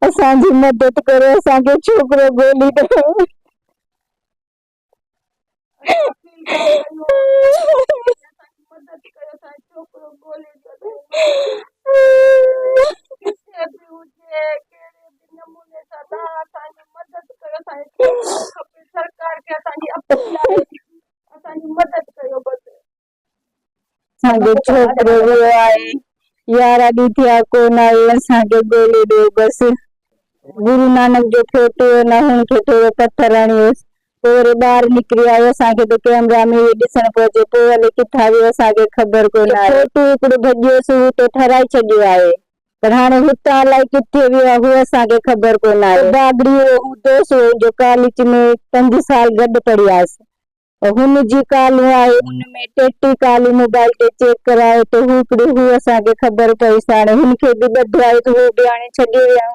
असांजी मदद करो, असांखे छोकिरो ॻोल्ही ॾियो। असांजो छोकिरो वियो आहे, 11 ॾींहं थिया कोन आयो, असांखे ॻोल्हे ॾियो बस। गुरु नानक जो फोटो न हुनखे थोरो पत्थर हणियोसि, पोइ वरी ॿाहिरि निकिरी आयो, असांखे त कैमरा में ॾिसण पियो अचे, पोइ हले किथां वियो असांखे ख़बर कोन आहे। फोटो हिकिड़ो भॼियोसि, हू त ठराए छॾियो आहे, पर हाणे हुतां अलाए किथे वियो आहे, उहो असांखे ख़बर कोन आहे। बागड़ी दोस्त जो कॉलेज में 5 साल गॾु पढ़ियासीं, हुनजी कॉलूं आहे, हुनमें 33 कॉलूं मोबाइल ते चेक करायो त हू असांखे ख़बर पई, हाणे हुनखे बि ॿधो आहे त हू बि हाणे छॾे विया।